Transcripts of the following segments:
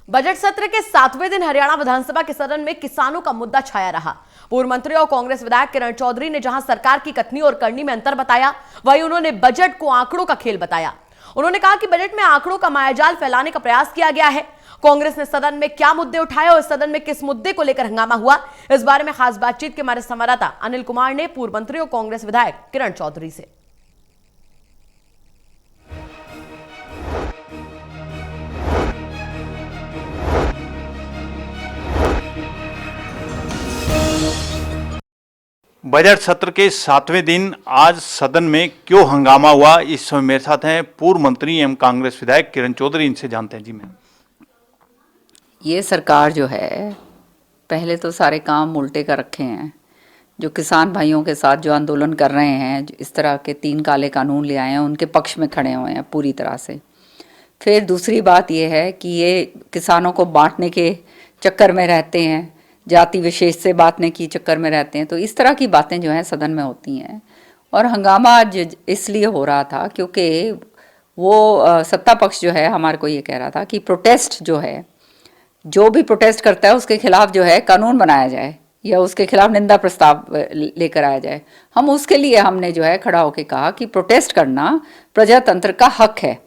Budget सत्र के 7वें दिन हरियाणा विधानसभा के सदन में किसानों का मुद्दा छाया रहा। पूर्व मंत्री और कांग्रेस विधायक किरण चौधरी ने जहां सरकार की कथनी और करनी में अंतर बताया, वहीं उन्होंने बजट को आंकड़ों का खेल बताया। उन्होंने कहा कि बजट में आंकड़ों का मायाजाल फैलाने का प्रयास किया गया है। कांग्रेस ने सदन में क्या मुद्दे उठाए और सदन में किस मुद्दे को लेकर हंगामा हुआ, इस बारे में खास बातचीत के हमारे संवाददाता अनिल कुमार ने पूर्व मंत्री और कांग्रेस विधायक किरण चौधरी से। बजट सत्र के 7वें दिन आज सदन में क्यों हंगामा हुआ, इस समय मेरे साथ हैं पूर्व मंत्री एवं कांग्रेस विधायक किरण चौधरी। इनसे जानते हैं। जी मैम, ये सरकार जो है पहले तो सारे काम उल्टे कर रखे हैं। जो किसान भाइयों के साथ जो आंदोलन कर रहे हैं, इस तरह के 3 काले कानून ले आए हैं, उनके पक्ष में खड़े हुए हैं पूरी तरह से। फिर दूसरी बात ये है कि ये किसानों को बांटने के चक्कर में रहते हैं, जाति विशेष से बांटने की चक्कर में रहते हैं। तो इस तरह की बातें जो हैं सदन में होती हैं। और हंगामा आज इसलिए हो रहा था क्योंकि वो सत्ता पक्ष जो है हमारे को ये कह रहा था कि प्रोटेस्ट जो है, जो भी प्रोटेस्ट करता है उसके खिलाफ जो है कानून बनाया जाए या उसके खिलाफ निंदा प्रस्ताव लेकर आया जाए। हम उसके लिए हमने जो है खड़ा होकर कहा कि प्रोटेस्ट करना प्रजातंत्र का हक है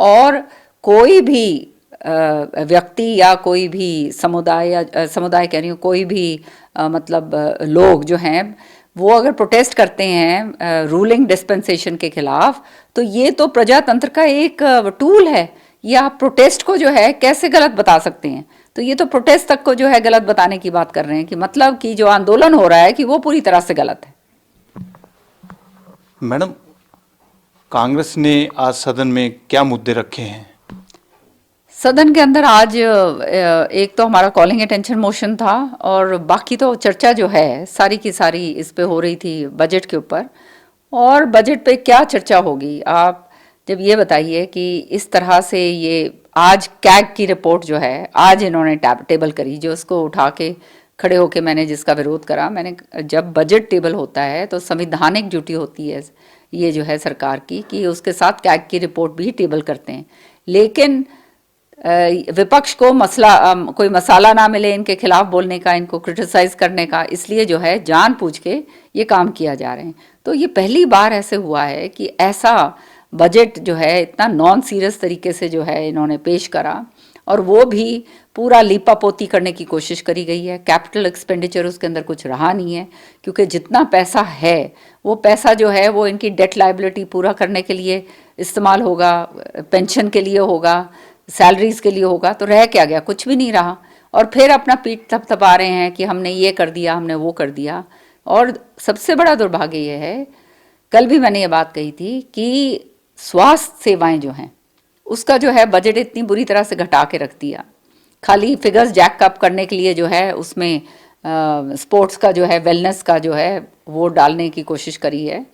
और कोई भी व्यक्ति या कोई भी समुदाय या समुदाय कह रही हूँ, कोई भी मतलब लोग जो हैं वो अगर प्रोटेस्ट करते हैं रूलिंग डिस्पेंसेशन के खिलाफ, तो ये तो प्रजातंत्र का एक टूल है। ये आप प्रोटेस्ट को जो है कैसे गलत बता सकते हैं? तो ये तो प्रोटेस्ट तक को जो है गलत बताने की बात कर रहे हैं कि मतलब कि जो आंदोलन हो रहा है कि वो पूरी तरह से गलत है। मैडम, कांग्रेस ने आज सदन में क्या मुद्दे रखे हैं? सदन के अंदर आज एक तो हमारा कॉलिंग अटेंशन मोशन था और बाकी तो चर्चा जो है सारी की सारी इस पे हो रही थी बजट के ऊपर। और बजट पे क्या चर्चा होगी, आप जब ये बताइए कि इस तरह से ये आज कैग की रिपोर्ट जो है आज इन्होंने टेबल करी, जो उसको उठा के खड़े होके मैंने जिसका विरोध करा। मैंने जब बजट टेबल होता है तो संवैधानिक ड्यूटी होती है ये जो है सरकार की कि उसके साथ कैग की रिपोर्ट भी टेबल करते हैं। लेकिन विपक्ष को कोई मसाला ना मिले इनके खिलाफ बोलने का, इनको क्रिटिसाइज करने का, इसलिए जो है जानबूझ के ये काम किया जा रहे हैं। तो ये पहली बार ऐसे हुआ है कि ऐसा बजट जो है इतना नॉन सीरियस तरीके से जो है इन्होंने पेश करा और वो भी पूरा लीपापोती करने की कोशिश करी गई है। कैपिटल एक्सपेंडिचर उसके अंदर कुछ रहा नहीं है क्योंकि जितना पैसा है वो पैसा जो है वो इनकी डेट लायबिलिटी पूरा करने के लिए इस्तेमाल होगा, पेंशन के लिए होगा, सैलरीज के लिए होगा। तो रह क्या गया? कुछ भी नहीं रहा। और फिर अपना पीठ थपथपा रहे हैं कि हमने ये कर दिया, हमने वो कर दिया। और सबसे बड़ा दुर्भाग्य ये है, कल भी मैंने ये बात कही थी कि स्वास्थ्य सेवाएं जो हैं उसका जो है बजट इतनी बुरी तरह से घटा के रख दिया। खाली फिगर्स जैकअप करने के लिए जो है उसमें स्पोर्ट्स का जो है, वेलनेस का जो है वो डालने की कोशिश करी है।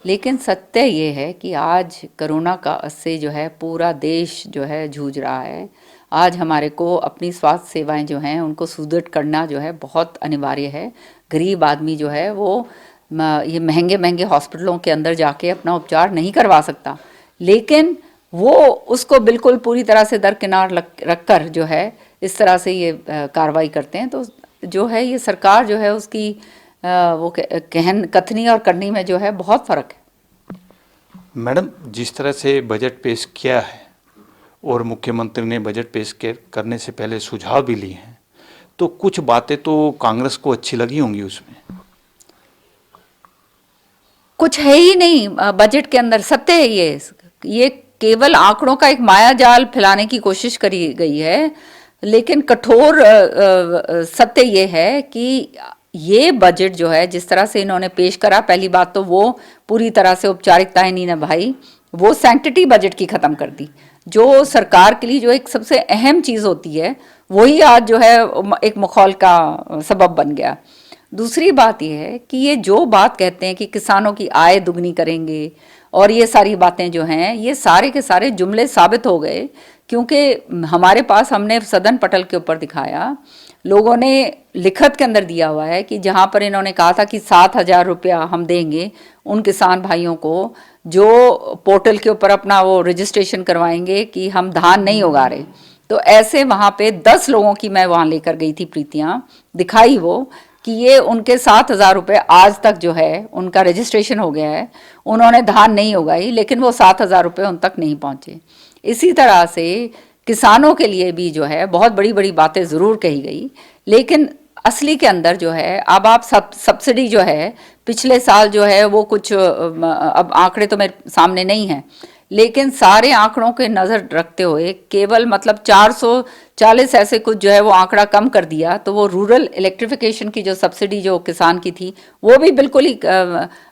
लेकिन सत्य ये है कि आज कोरोना का से जो है पूरा देश जो है जूझ रहा है। आज हमारे को अपनी स्वास्थ्य सेवाएं जो हैं उनको सुदृढ़ करना जो है बहुत अनिवार्य है। गरीब आदमी जो है वो ये महंगे महंगे हॉस्पिटलों के अंदर जाके अपना उपचार नहीं करवा सकता, लेकिन वो उसको बिल्कुल पूरी तरह से दरकिनार रखकर जो है इस तरह से ये कार्रवाई करते हैं। तो जो है ये सरकार जो है उसकी वो कथनी और करनी में जो है बहुत फ़र्क है। मैडम, जिस तरह से बजट पेश किया है और मुख्यमंत्री ने बजट पेश करने से पहले सुझाव भी लिए हैं, तो कुछ बातें तो कांग्रेस को अच्छी लगी होंगी उसमें। कुछ है ही नहीं बजट के अंदर। सत्य है ये केवल आंकड़ों का एक मायाजाल फैलाने की कोशिश करी गई है। लेकिन कठोर सत्य ये है कि ये बजट जो है जिस तरह से इन्होंने पेश करा, पहली बात तो वो पूरी तरह से औपचारिकताएं नहीं निभाई, वो सैंक्टिटी बजट की ख़त्म कर दी। जो सरकार के लिए जो एक सबसे अहम चीज़ होती है वही आज जो है एक मखौल का सबब बन गया। दूसरी बात यह है कि ये जो बात कहते हैं कि किसानों की आय दुगनी करेंगे और ये सारी बातें जो हैं ये सारे के सारे जुमले साबित हो गए, क्योंकि हमारे पास हमने सदन पटल के ऊपर दिखाया, लोगों ने लिखत के अंदर दिया हुआ है कि जहाँ पर इन्होंने कहा था कि 7,000 रुपया हम देंगे उन किसान भाइयों को जो पोर्टल के ऊपर अपना वो रजिस्ट्रेशन करवाएंगे कि हम धान नहीं उगा रहे, तो ऐसे वहाँ पे 10 लोगों की मैं वहाँ लेकर गई थी प्रीतियाँ, दिखाई वो कि ये उनके 7,000 रुपये आज तक जो है उनका रजिस्ट्रेशन हो गया है, उन्होंने धान नहीं उगाई लेकिन वो 7,000 रुपये उन तक नहीं पहुँचे। इसी तरह से किसानों के लिए भी जो है बहुत बड़ी बड़ी बातें ज़रूर कही गई, लेकिन असली के अंदर जो है अब आप सब्सिडी जो है पिछले साल जो है वो कुछ अब आंकड़े तो मेरे सामने नहीं हैं, लेकिन सारे आंकड़ों के नज़र रखते हुए केवल मतलब 440 ऐसे कुछ जो है वो आंकड़ा कम कर दिया। तो वो रूरल इलेक्ट्रिफिकेशन की जो सब्सिडी जो किसान की थी वो भी बिल्कुल ही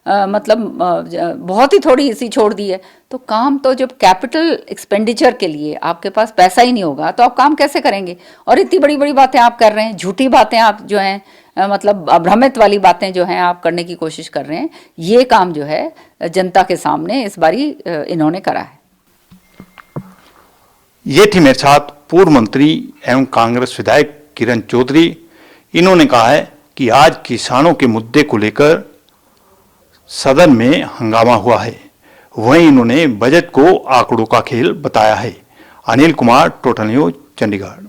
बहुत ही थोड़ी सी छोड़ दी है। तो काम तो जब कैपिटल एक्सपेंडिचर के लिए आपके पास पैसा ही नहीं होगा तो आप काम कैसे करेंगे? और इतनी बड़ी बड़ी बातें आप कर रहे हैं, झूठी बातें आप जो हैं मतलब भ्रमित वाली बातें जो हैं आप करने की कोशिश कर रहे हैं। ये काम जो है जनता के सामने इस बारी इन्होंने करा है। ये थी मेरे साथ पूर्व मंत्री एवं कांग्रेस विधायक किरण चौधरी। इन्होंने कहा है कि आज किसानों के मुद्दे को लेकर सदन में हंगामा हुआ है, वहीं इन्होंने बजट को आंकड़ों का खेल बताया है। Anil Kumar, total news, Chandigarh.